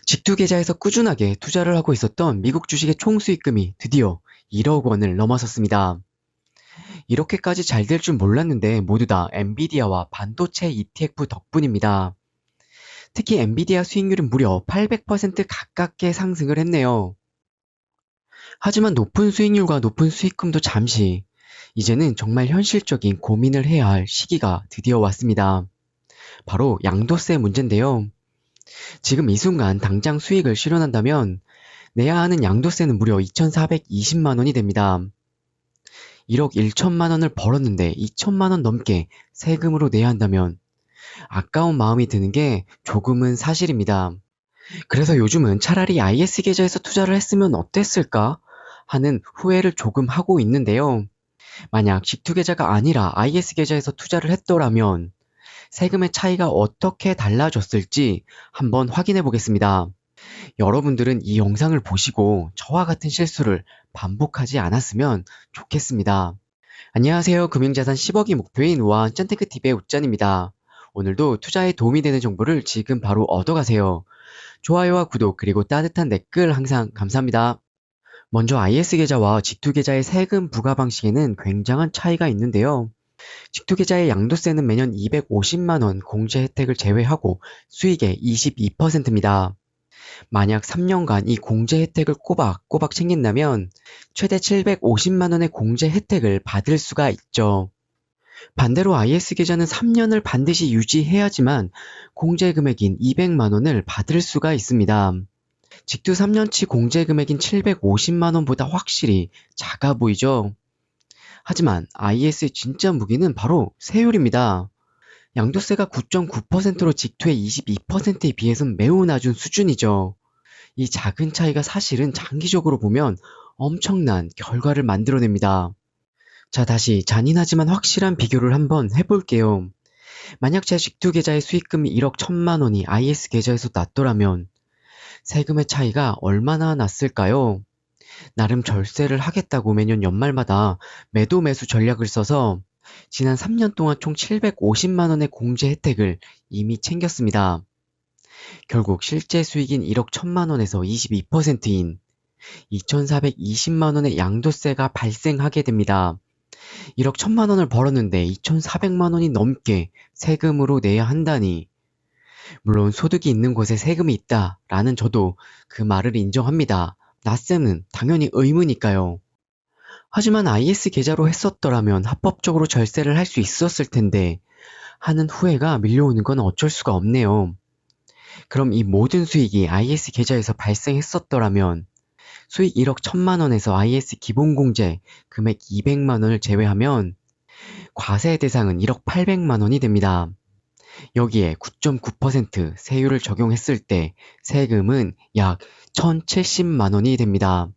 직투 계좌에서 꾸준하게 투자를 하고 있었던 미국 주식의 총 수익금이 드디어 1억 원을 넘어섰습니다. 이렇게까지 잘 될 줄 몰랐는데 모두 다 엔비디아와 반도체 ETF 덕분입니다. 특히 엔비디아 수익률은 무려 800% 가깝게 상승을 했네요. 하지만 높은 수익률과 높은 수익금도 잠시, 이제는 정말 현실적인 고민을 해야 할 시기가 드디어 왔습니다. 바로 양도세 문제인데요. 지금 이 순간 당장 수익을 실현한다면 내야 하는 양도세는 무려 2,420만 원이 됩니다. 1억 1천만 원을 벌었는데 2천만 원 넘게 세금으로 내야 한다면 아까운 마음이 드는 게 조금은 사실입니다. 그래서 요즘은 차라리 IS 계좌에서 투자를 했으면 어땠을까 하는 후회를 조금 하고 있는데요. 만약 직투 계좌가 아니라 IS 계좌에서 투자를 했더라면 세금의 차이가 어떻게 달라졌을지 한번 확인해 보겠습니다. 여러분들은 이 영상을 보시고 저와 같은 실수를 반복하지 않았으면 좋겠습니다. 안녕하세요. 금융자산 10억이 목표인 우아한 짠테크TV의 웃짠입니다. 오늘도 투자에 도움이 되는 정보를 지금 바로 얻어가세요. 좋아요와 구독 그리고 따뜻한 댓글 항상 감사합니다. 먼저 IS 계좌와 직투 계좌의 세금 부과 방식에는 굉장한 차이가 있는데요. 직투 계좌의 양도세는 매년 250만 원 공제 혜택을 제외하고 수익의 22%입니다. 만약 3년간 이 공제 혜택을 꼬박꼬박 챙긴다면 최대 750만 원의 공제 혜택을 받을 수가 있죠. 반대로 IS 계좌는 3년을 반드시 유지해야지만 공제 금액인 200만 원을 받을 수가 있습니다. 직투 3년치 공제 금액인 750만 원보다 확실히 작아 보이죠? 하지만 IS의 진짜 무기는 바로 세율입니다. 양도세가 9.9%로 직투의 22%에 비해서는 매우 낮은 수준이죠. 이 작은 차이가 사실은 장기적으로 보면 엄청난 결과를 만들어냅니다. 자, 다시 잔인하지만 확실한 비교를 한번 해볼게요. 만약 제 직투 계좌의 수익금이 1억 1천만 원이 IS 계좌에서 났더라면 세금의 차이가 얼마나 났을까요? 나름 절세를 하겠다고 매년 연말마다 매도 매수 전략을 써서 지난 3년 동안 총 750만 원의 공제 혜택을 이미 챙겼습니다. 결국 실제 수익인 1억 1천만 원에서 22%인 2,420만 원의 양도세가 발생하게 됩니다. 1억 1천만 원을 벌었는데 2,400만 원이 넘게 세금으로 내야 한다니. 물론 소득이 있는 곳에 세금이 있다라는 저도 그 말을 인정합니다. 낫세는 당연히 의무니까요. 하지만 IS 계좌로 했었더라면 합법적으로 절세를 할 수 있었을 텐데 하는 후회가 밀려오는 건 어쩔 수가 없네요. 그럼 이 모든 수익이 IS 계좌에서 발생했었더라면 수익 1억 1천만 원에서 IS 기본공제 금액 200만 원을 제외하면 과세 대상은 1억 800만 원이 됩니다. 여기에 9.9% 세율을 적용했을 때 세금은 약 1,070만 원이 됩니다.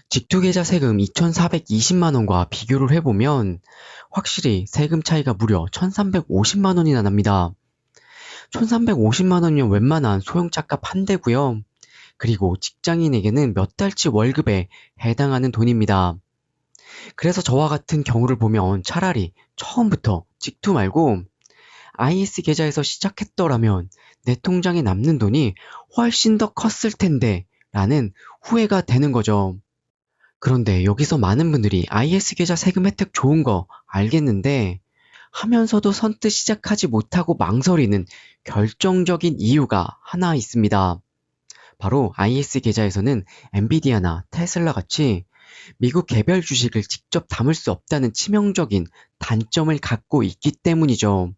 직투계좌 세금 2,420만 원과 비교를 해보면 확실히 세금 차이가 무려 1,350만 원이나 납니다. 1,350만 원이면 웬만한 소형 차값 한 대고요. 그리고 직장인에게는 몇 달치 월급에 해당하는 돈입니다. 그래서 저와 같은 경우를 보면 차라리 처음부터 직투 말고 IS 계좌에서 시작했더라면 내 통장에 남는 돈이 훨씬 더 컸을 텐데 라는 후회가 되는 거죠. 그런데 여기서 많은 분들이 IS 계좌 세금 혜택 좋은 거 알겠는데 하면서도 선뜻 시작하지 못하고 망설이는 결정적인 이유가 하나 있습니다. 바로 IS 계좌에서는 엔비디아나 테슬라 같이 미국 개별 주식을 직접 담을 수 없다는 치명적인 단점을 갖고 있기 때문이죠.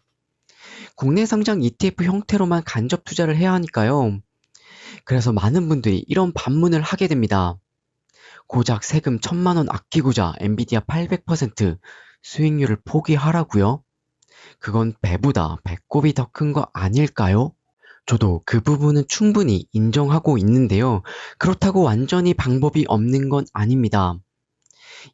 국내 상장 ETF 형태로만 간접 투자를 해야 하니까요. 그래서 많은 분들이 이런 반문을 하게 됩니다. 고작 세금 1,000만 원 아끼고자 엔비디아 800% 수익률을 포기하라고요? 그건 배보다 배꼽이 더 큰 거 아닐까요? 저도 그 부분은 충분히 인정하고 있는데요. 그렇다고 완전히 방법이 없는 건 아닙니다.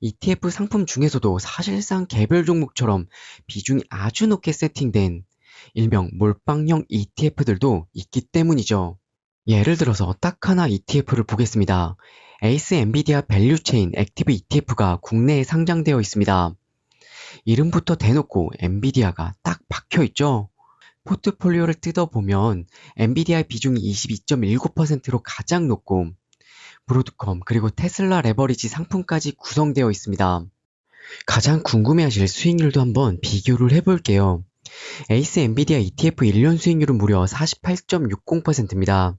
ETF 상품 중에서도 사실상 개별 종목처럼 비중이 아주 높게 세팅된 일명 몰빵형 ETF들도 있기 때문이죠. 예를 들어서 딱 하나 ETF를 보겠습니다. 에이스 엔비디아 밸류체인 액티브 ETF가 국내에 상장되어 있습니다. 이름부터 대놓고 엔비디아가 딱 박혀있죠. 포트폴리오를 뜯어보면 엔비디아의 비중이 22.19%로 가장 높고 브로드컴 그리고 테슬라 레버리지 상품까지 구성되어 있습니다. 가장 궁금해하실 수익률도 한번 비교를 해볼게요. 에이스 엔비디아 ETF 1년 수익률은 무려 48.60%입니다.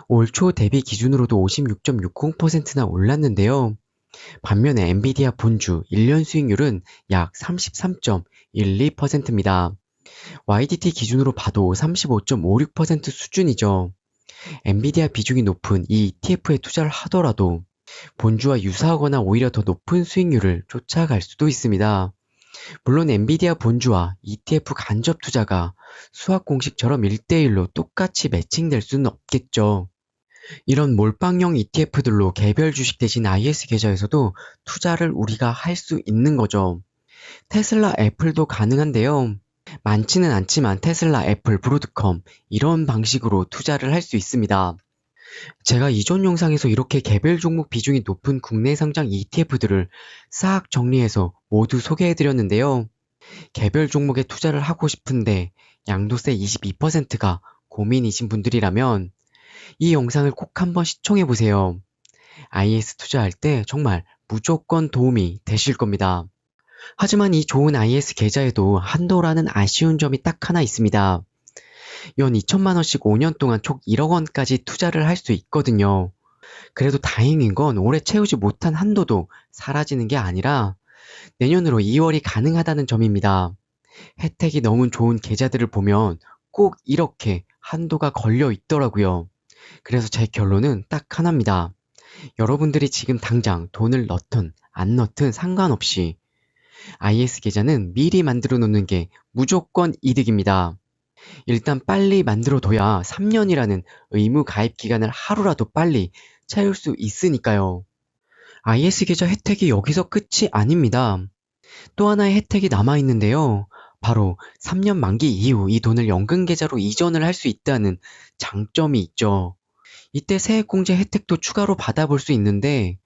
올 초 대비 기준으로도 56.60%나 올랐는데요. 반면에 엔비디아 본주 1년 수익률은 약 33.12%입니다. YDT 기준으로 봐도 35.56% 수준이죠. 엔비디아 비중이 높은 이 ETF에 투자를 하더라도 본주와 유사하거나 오히려 더 높은 수익률을 쫓아갈 수도 있습니다. 물론 엔비디아 본주와 ETF 간접 투자가 수학 공식처럼 1대1로 똑같이 매칭될 수는 없겠죠. 이런 몰빵형 ETF들로 개별 주식 대신 IS 계좌에서도 투자를 우리가 할 수 있는 거죠. 테슬라, 애플도 가능한데요. 많지는 않지만 테슬라, 애플, 브로드컴 이런 방식으로 투자를 할 수 있습니다. 제가 이전 영상에서 이렇게 개별 종목 비중이 높은 국내 상장 ETF들을 싹 정리해서 모두 소개해드렸는데요. 개별 종목에 투자를 하고 싶은데 양도세 22%가 고민이신 분들이라면 이 영상을 꼭 한번 시청해보세요. IS 투자할 때 정말 무조건 도움이 되실 겁니다. 하지만 이 좋은 IS 계좌에도 한도라는 아쉬운 점이 딱 하나 있습니다. 연 2천만 원씩 5년 동안 총 1억 원까지 투자를 할 수 있거든요. 그래도 다행인 건 올해 채우지 못한 한도도 사라지는 게 아니라 내년으로 2월이 가능하다는 점입니다. 혜택이 너무 좋은 계좌들을 보면 꼭 이렇게 한도가 걸려 있더라고요. 그래서 제 결론은 딱 하나입니다. 여러분들이 지금 당장 돈을 넣든 안 넣든 상관없이 IS 계좌는 미리 만들어 놓는 게 무조건 이득입니다. 일단 빨리 만들어 둬야 3년이라는 의무 가입 기간을 하루라도 빨리 채울 수 있으니까요. IS 계좌 혜택이 여기서 끝이 아닙니다. 또 하나의 혜택이 남아 있는데요. 바로 3년 만기 이후 이 돈을 연금 계좌로 이전을 할 수 있다는 장점이 있죠. 이때 세액공제 혜택도 추가로 받아볼 수 있는데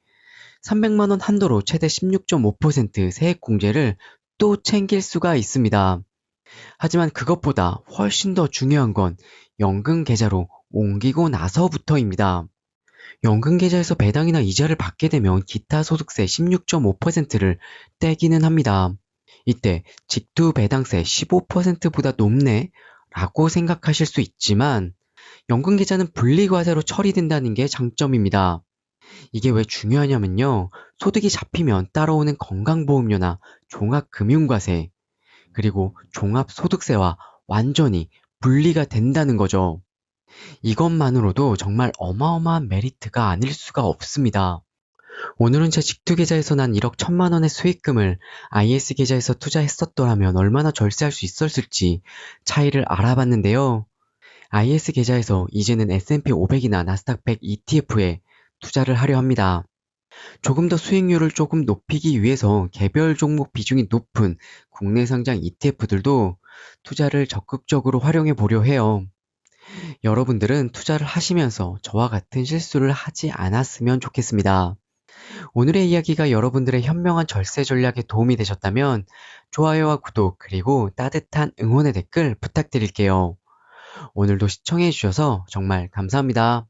300만 원 한도로 최대 16.5% 세액공제를 또 챙길 수가 있습니다. 하지만 그것보다 훨씬 더 중요한 건 연금 계좌로 옮기고 나서부터입니다. 연금 계좌에서 배당이나 이자를 받게 되면 기타 소득세 16.5%를 떼기는 합니다. 이때 직두 배당세 15%보다 높네? 라고 생각하실 수 있지만 연금 계좌는 분리과세로 처리된다는 게 장점입니다. 이게 왜 중요하냐면요. 소득이 잡히면 따라오는 건강보험료나 종합금융과세, 그리고 종합소득세와 완전히 분리가 된다는 거죠. 이것만으로도 정말 어마어마한 메리트가 아닐 수가 없습니다. 오늘은 제 직투계좌에서 난 1억 1천만 원의 수익금을 IS 계좌에서 투자했었더라면 얼마나 절세할 수 있었을지 차이를 알아봤는데요. IS 계좌에서 이제는 S&P 500이나 나스닥 100 ETF에 투자를 하려 합니다. 조금 더 수익률을 조금 높이기 위해서 개별 종목 비중이 높은 국내 상장 ETF들도 투자를 적극적으로 활용해 보려 해요. 여러분들은 투자를 하시면서 저와 같은 실수를 하지 않았으면 좋겠습니다. 오늘의 이야기가 여러분들의 현명한 절세 전략에 도움이 되셨다면 좋아요와 구독 그리고 따뜻한 응원의 댓글 부탁드릴게요. 오늘도 시청해 주셔서 정말 감사합니다.